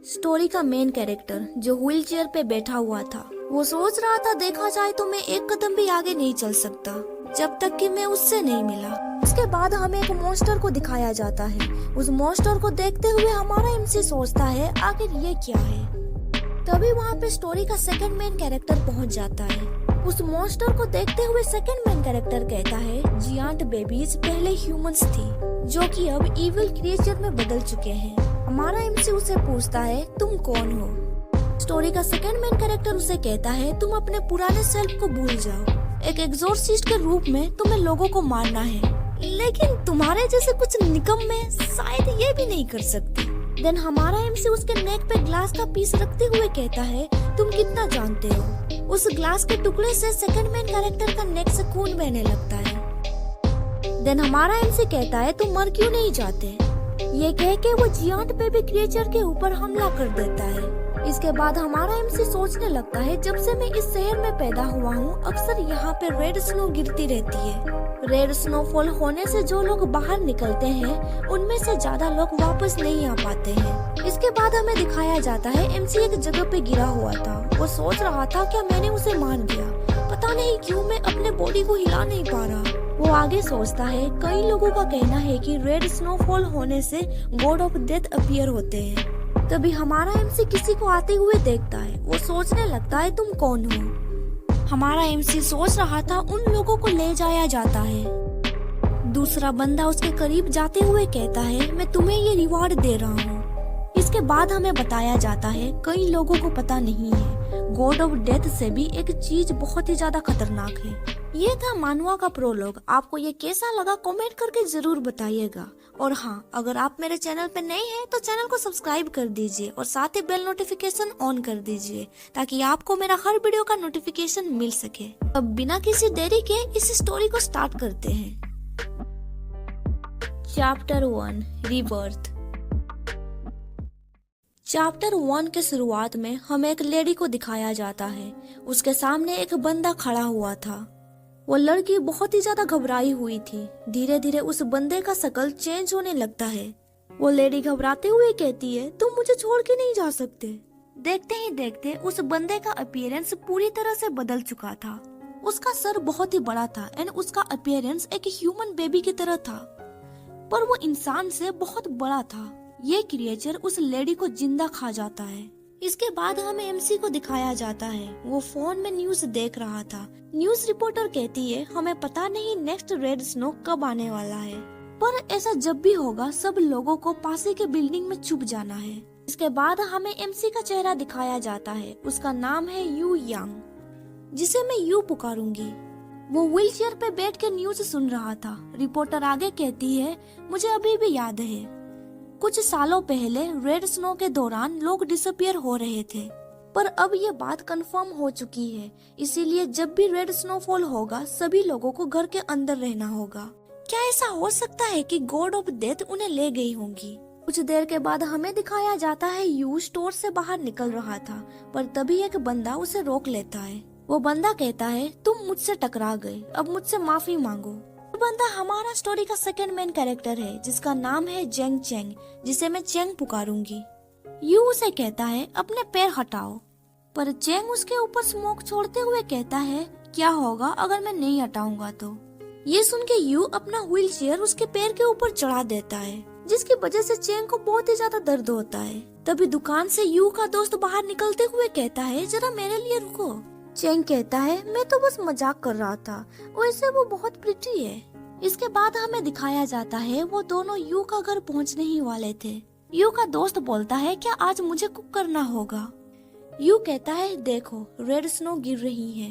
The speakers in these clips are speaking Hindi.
स्टोरी का मेन कैरेक्टर जो व्हील चेयर पे बैठा हुआ था, वो सोच रहा था देखा जाए तो मैं एक कदम भी आगे नहीं चल सकता जब तक कि मैं उससे नहीं मिला। उसके बाद हमें एक मॉन्स्टर को दिखाया जाता है। उस मॉन्स्टर को देखते हुए हमारा एमसी सोचता है आखिर ये क्या है। तभी वहाँ पे स्टोरी का सेकंड मेन कैरेक्टर पहुँच जाता है। उस मॉन्स्टर को देखते हुए सेकंड मेन कैरेक्टर कहता है जियांट बेबीज पहले ह्यूमंस थी जो कि अब इविल क्रिएचर में बदल चुके हैं। हमारा एमसी उसे पूछता है तुम कौन हो। स्टोरी का सेकंड मेन कैरेक्टर उसे कहता है तुम अपने पुराने सेल्फ को भूल जाओ। एक एग्जोर्सिस्ट के रूप में तुम्हें लोगों को मारना है, लेकिन तुम्हारे जैसे कुछ निकम्मे शायद ये भी नहीं कर सकते। देन हमारा एमसी उसके नेक पे ग्लास का पीस रखते हुए कहता है तुम कितना जानते हो। उस ग्लास के टुकड़े से सेकंड मेन कैरेक्टर का नेक से खून बहने लगता है। देन हमारा एमसी कहता है तुम मर क्यों नहीं जाते। ये कह के वो जियांट बेबी क्रिएचर के ऊपर हमला कर देता है। इसके बाद हमारा एमसी सोचने लगता है जब से मैं इस शहर में पैदा हुआ हूँ अक्सर यहाँ पे रेड स्नो गिरती रहती है। रेड स्नोफॉल होने से जो लोग बाहर निकलते हैं उनमें से ज्यादा लोग वापस नहीं आ पाते हैं। इसके बाद हमें दिखाया जाता है एमसी एक जगह पे गिरा हुआ था। वो सोच रहा था क्या मैंने उसे मार दिया, पता नहीं क्यों मैं अपने बॉडी को हिला नहीं पा रहा। वो आगे सोचता है कई लोगों का कहना है कि रेड स्नोफॉल होने से गॉड ऑफ डेथ अपीयर होते हैं। तभी हमारा एमसी किसी को आते हुए देखता है। वो सोचने लगता है तुम कौन हो। हमारा एमसी सोच रहा था उन लोगों को ले जाया जाता है। दूसरा बंदा उसके करीब जाते हुए कहता है मैं तुम्हें ये रिवॉर्ड दे रहा हूँ। इसके बाद हमें बताया जाता है कई लोगों को पता नहीं है गॉड ऑफ डेथ से भी एक चीज बहुत ही ज्यादा खतरनाक है। ये था मानवा का प्रोलॉग। आपको ये कैसा लगा कमेंट करके जरूर बताइएगा। और हाँ, अगर आप मेरे चैनल पे नए हैं तो चैनल को सब्सक्राइब कर दीजिए और साथ ही बेल नोटिफिकेशन ऑन कर दीजिए ताकि आपको मेरा हर वीडियो का नोटिफिकेशन मिल सके। अब बिना किसी देरी के इस स्टोरी को स्टार्ट करते हैं। Chapter 1 rebirth. चैप्टर 1 के शुरुआत में हमें एक लेडी को दिखाया जाता है। उसके सामने एक बंदा खड़ा हुआ था। वो लड़की बहुत ही ज्यादा घबराई हुई थी। धीरे धीरे उस बंदे का शक्ल चेंज होने लगता है। वो लेडी घबराते हुए कहती है तुम मुझे छोड़ के नहीं जा सकते। देखते ही देखते उस बंदे का अपीयरेंस पूरी तरह से बदल चुका था। उसका सर बहुत ही बड़ा था एंड उसका अपीयरेंस एक ह्यूमन बेबी की तरह था, पर वो इंसान से बहुत बड़ा था। ये क्रिएचर उस लेडी को जिंदा खा जाता है। इसके बाद हमें एमसी को दिखाया जाता है। वो फोन में न्यूज देख रहा था। न्यूज रिपोर्टर कहती है हमें पता नहीं नेक्स्ट रेड स्नो कब आने वाला है, पर ऐसा जब भी होगा सब लोगों को पास ही के बिल्डिंग में छुप जाना है। इसके बाद हमें एमसी का चेहरा दिखाया जाता है। उसका नाम है यू यांग, जिसे मैं यू पुकारूंगी। वो व्हील चेयर पे बैठ के न्यूज सुन रहा था। रिपोर्टर आगे कहती है मुझे अभी भी याद है कुछ सालों पहले रेड स्नो के दौरान लोग डिसअपियर हो रहे थे, पर अब ये बात कंफर्म हो चुकी है। इसीलिए जब भी रेड स्नोफॉल होगा सभी लोगों को घर के अंदर रहना होगा। क्या ऐसा हो सकता है कि गॉड ऑफ डेथ उन्हें ले गई होंगी। कुछ देर के बाद हमें दिखाया जाता है यू स्टोर से बाहर निकल रहा था, पर तभी एक बंदा उसे रोक लेता है। वो बंदा कहता है तुम मुझसे टकरा गए, अब मुझसे माफी मांगो। बंदा हमारा स्टोरी का सेकंड मेन कैरेक्टर है जिसका नाम है जेंग चेंग, जिसे मैं चेंग पुकारूंगी। यू उसे कहता है अपने पैर हटाओ, पर चेंग उसके ऊपर स्मोक छोड़ते हुए कहता है क्या होगा अगर मैं नहीं हटाऊंगा तो। ये सुन के यू अपना व्हील चेयर उसके पैर के ऊपर चढ़ा देता है, जिसकी वजह से चेंग को बहुत ही ज्यादा दर्द होता है। तभी दुकान से यू का दोस्त बाहर निकलते हुए कहता है जरा मेरे लिए रुको। चेंग कहता है मैं तो बस मजाक कर रहा था, वैसे वो बहुत प्रिटी है। इसके बाद हमें दिखाया जाता है वो दोनों यू का घर पहुंचने ही वाले थे। यू का दोस्त बोलता है क्या आज मुझे कुक करना होगा। यू कहता है देखो रेड स्नो गिर रही है।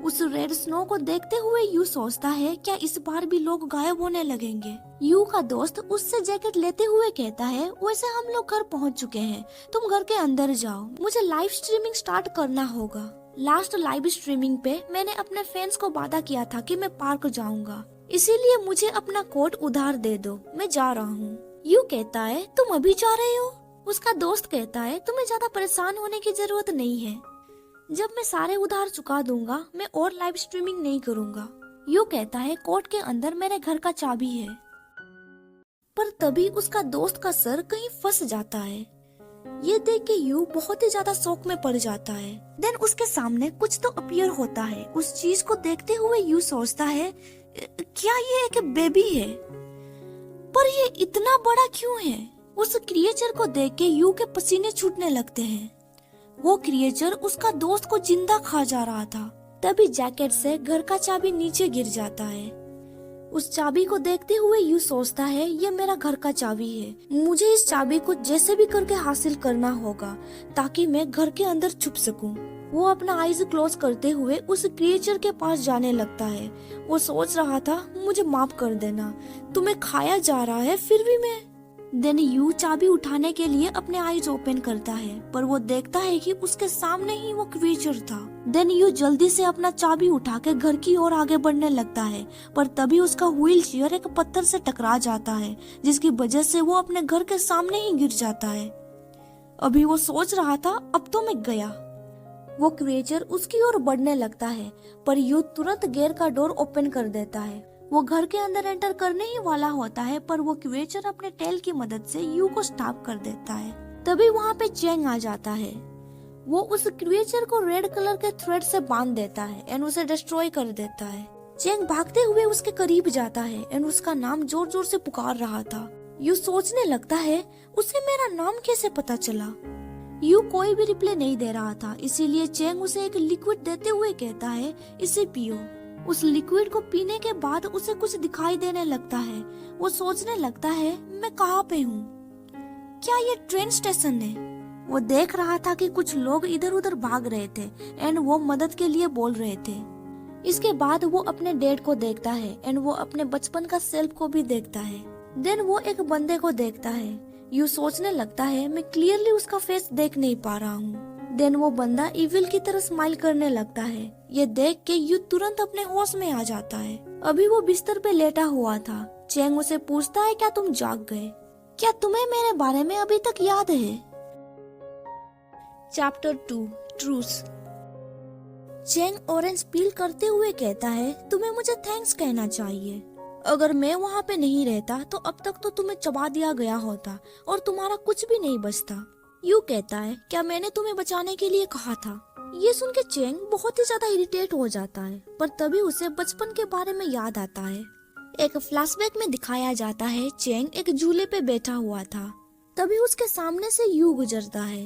उस रेड स्नो को देखते हुए यू सोचता है क्या इस बार भी लोग गायब होने लगेंगे। यू का दोस्त उससे जैकेट लेते हुए कहता है वैसे हम लोग घर पहुंच चुके हैं, तुम घर के अंदर जाओ, मुझे लाइव स्ट्रीमिंग स्टार्ट करना होगा। लास्ट लाइव स्ट्रीमिंग पे मैंने अपने फैंस को वादा किया था कि मैं पार्क जाऊंगा, इसीलिए मुझे अपना कोट उधार दे दो, मैं जा रहा हूँ। यू कहता है तुम अभी जा रहे हो। उसका दोस्त कहता है तुम्हें ज्यादा परेशान होने की जरूरत नहीं है, जब मैं सारे उधार चुका दूंगा मैं और लाइव स्ट्रीमिंग नहीं करूंगा। यू कहता है कोट के अंदर मेरे घर का चाबी है, पर तभी उसका दोस्त का सर कहीं फंस जाता है। ये देख के यू बहुत ही ज्यादा शौक में पड़ जाता है। देन उसके सामने कुछ तो अपीयर होता है। उस चीज को देखते हुए यू सोचता है क्या ये एक बेबी है, पर ये इतना बड़ा क्यों है। उस क्रिएचर को देख के यू के पसीने छूटने लगते हैं। वो क्रिएचर उसका दोस्त को जिंदा खा जा रहा था। तभी जैकेट से घर का चाबी नीचे गिर जाता है। उस चाबी को देखते हुए यू सोचता है ये मेरा घर का चाबी है, मुझे इस चाबी को जैसे भी करके हासिल करना होगा ताकि मैं घर के अंदर छुप सकूं। वो अपना आईज क्लोज करते हुए उस क्रिएचर के पास जाने लगता है। वो सोच रहा था मुझे माफ कर देना, तुम्हें खाया जा रहा है फिर भी मैं। देन यू चाबी उठाने के लिए अपने आईज ओपन करता है, पर वो देखता है कि उसके सामने ही वो क्रिएचर था। देन यू जल्दी से अपना चाबी उठा के घर की ओर आगे बढ़ने लगता है, पर तभी उसका व्हील चेयर एक पत्थर से टकरा जाता है, जिसकी वजह से वो अपने घर के सामने ही गिर जाता है। अभी वो सोच रहा था अब तो मैं गया। वो क्रिएचर उसकी ओर बढ़ने लगता है, पर यू तुरंत गेट का डोर ओपन कर देता है। वो घर के अंदर एंटर करने ही वाला होता है, पर वो क्रिएचर अपने टेल की मदद से यू को स्टॉप कर देता है। तभी वहाँ पे चेंग आ जाता है। वो उस क्रिएचर को रेड कलर के थ्रेड से बांध देता है एंड उसे डिस्ट्रॉय कर देता है। चेंग भागते हुए उसके करीब जाता है एंड उसका नाम जोर जोर से पुकार रहा था। यू सोचने लगता है उसे मेरा नाम कैसे पता चला। यू कोई भी रिप्लाई नहीं दे रहा था, इसीलिए चेंग उसे एक लिक्विड देते हुए कहता है इसे पियो। उस लिक्विड को पीने के बाद उसे कुछ दिखाई देने लगता है। वो सोचने लगता है मैं कहाँ पे हूँ, क्या ये ट्रेन स्टेशन है। वो देख रहा था कि कुछ लोग इधर उधर भाग रहे थे एंड वो मदद के लिए बोल रहे थे। इसके बाद वो अपने डैड को देखता है एंड वो अपने बचपन का सेल्फ को भी देखता है। देन वो एक बंदे को देखता है। यू सोचने लगता है मैं क्लियरली उसका फेस देख नहीं पा रहा हूँ। देन वो बंदा इविल की तरह स्माइल करने लगता है। ये देख के यू तुरंत अपने होश में आ जाता है। अभी वो बिस्तर पे लेटा हुआ था। चेंग उसे पूछता है क्या तुम जाग गए, क्या तुम्हें मेरे बारे में अभी तक याद है। चैप्टर 2 ट्रूस। चेंग ऑरेंज पील करते हुए कहता है तुम्हें मुझे थैंक्स कहना चाहिए। अगर मैं वहाँ पे नहीं रहता तो अब तक तो तुम्हें चबा दिया गया होता और तुम्हारा कुछ भी नहीं बचता। यू कहता है क्या मैंने तुम्हें बचाने के लिए कहा था। ये सुन के चेंग बहुत ही ज्यादा इरिटेट हो जाता है, पर तभी उसे बचपन के बारे में याद आता है। एक फ्लैशबैक में दिखाया जाता है चेंग एक झूले पे बैठा हुआ था। तभी उसके सामने से यू गुजरता है।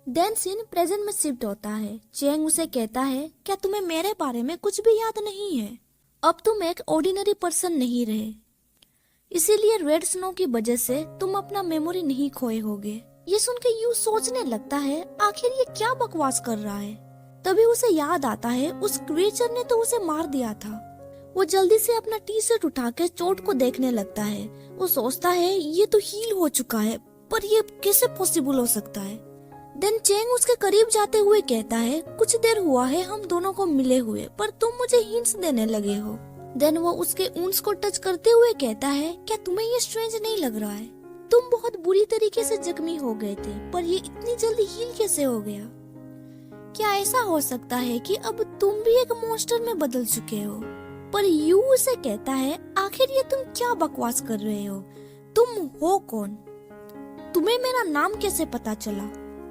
देन सीन प्रेजेंट में शिफ्ट होता है। चेंग उसे कहता है क्या तुम्हें मेरे बारे में कुछ भी याद नहीं है। अब तुम एक ऑर्डिनरी पर्सन नहीं रहे, इसीलिए रेड स्नो की वजह से तुम अपना मेमोरी नहीं खोए होगे। ये सुन के यू सोचने लगता है आखिर ये क्या बकवास कर रहा है। तभी उसे याद आता है उस क्रिएचर ने तो उसे मार दिया था। वो जल्दी से अपना टी शर्ट उठा के चोट को देखने लगता है। वो सोचता है ये तो हील हो चुका है, पर ये कैसे पॉसिबल हो सकता है। देन चेंग उसके करीब जाते हुए कहता है कुछ देर हुआ है हम दोनों को मिले हुए, पर तुम मुझे हिंट्स देने लगे हो। देन वो उसके ऊंट्स को टच करते हुए कहता है क्या तुम्हें ये स्ट्रेंज नहीं लग रहा है, तुम बहुत बुरी तरीके से जख्मी हो गए थे, पर ये इतनी जल्दी हील कैसे हो गया। क्या ऐसा हो सकता है कि अब तुम भी एक मॉन्स्टर में बदल चुके हो। पर यू उसे कहता है आखिर ये तुम क्या बकवास कर रहे हो, तुम हो कौन, तुम्हें मेरा नाम कैसे पता चला।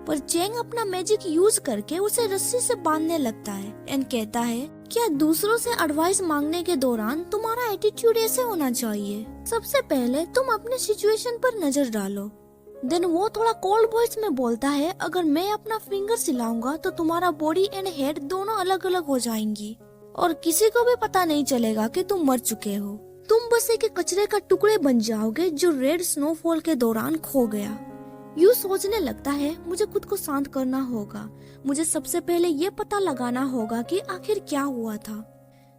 पर चेंग अपना मैजिक यूज करके उसे रस्सी से बांधने लगता है एंड कहता है क्या दूसरों से एडवाइस मांगने के दौरान तुम्हारा एटीट्यूड ऐसे होना चाहिए। सबसे पहले तुम अपने सिचुएशन पर नजर डालो। देन वो थोड़ा कोल्ड वॉइस में बोलता है अगर मैं अपना फिंगर सिलाऊंगा तो तुम्हारा बॉडी एंड हेड दोनों अलग अलग हो जाएंगी और किसी को भी पता नहीं चलेगा कि तुम मर चुके हो। तुम बस एक कचरे का टुकड़े बन जाओगे जो रेड स्नोफॉल के दौरान खो गया। यू सोचने लगता है मुझे खुद को शांत करना होगा, मुझे सबसे पहले ये पता लगाना होगा कि आखिर क्या हुआ था।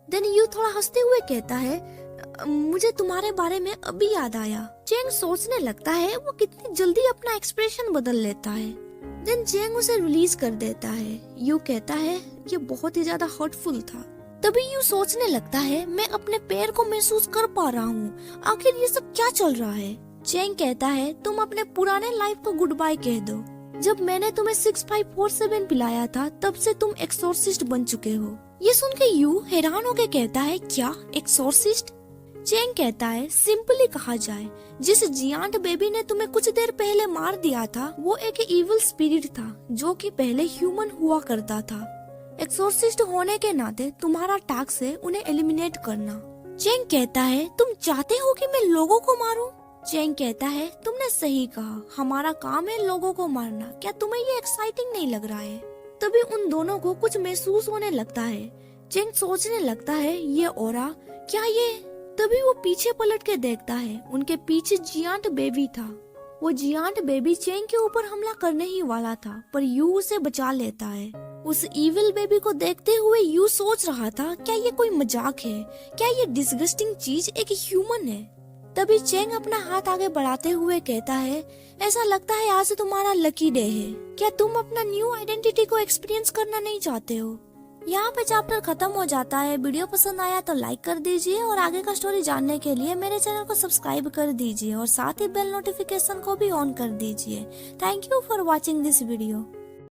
देन यू थोड़ा हंसते हुए कहता है मुझे तुम्हारे बारे में अभी याद आया। चेंग सोचने लगता है वो कितनी जल्दी अपना एक्सप्रेशन बदल लेता है। देन चेंग उसे रिलीज कर देता है। यू कहता है ये बहुत ही ज्यादा हर्टफुल था। तभी यू सोचने लगता है मैं अपने पैर को महसूस कर पा रहा हूँ, आखिर ये सब क्या चल रहा है। चेंग कहता है तुम अपने पुराने लाइफ को गुड बाय कह दो। जब मैंने तुम्हें 6547 पिलाया था तब से तुम एक्सोर्सिस्ट बन चुके हो। ये सुन के यू हैरान होके कहता है क्या एक्सोर्सिस्ट। चेंग कहता है सिंपली कहा जाए, जिस जियांट बेबी ने तुम्हें कुछ देर पहले मार दिया था वो एक इविल स्पिरिट था जो कि पहले ह्यूमन हुआ करता था। एक्सोर्सिस्ट होने के नाते तुम्हारा टास्क है उन्हें एलिमिनेट करना। चेंग कहता है तुम चाहते हो कि मैं लोगों को मारूं? चेंग कहता है तुमने सही कहा, हमारा काम है लोगों को मारना, क्या तुम्हें ये एक्साइटिंग नहीं लग रहा है? तभी उन दोनों को कुछ महसूस होने लगता है। चेंग सोचने लगता है ये ओरा क्या ये? तभी वो पीछे पलट के देखता है, उनके पीछे जियांट बेबी था। वो जियांट बेबी चेंग के ऊपर हमला करने ही वाला था पर यू उसे बचा लेता है। उस इविल बेबी को देखते हुए यू सोच रहा था क्या ये कोई मजाक है, क्या ये डिस्गस्टिंग चीज एक ह्यूमन है? तभी चेंग अपना हाथ आगे बढ़ाते हुए कहता है ऐसा लगता है आज तुम्हारा लकी डे है, क्या तुम अपना न्यू आइडेंटिटी को एक्सपीरियंस करना नहीं चाहते हो? यहाँ पे चैप्टर खत्म हो जाता है। वीडियो पसंद आया तो लाइक कर दीजिए और आगे का स्टोरी जानने के लिए मेरे चैनल को सब्सक्राइब कर दीजिए और साथ ही बेल नोटिफिकेशन को भी ऑन कर दीजिए। Thank you for watching this video.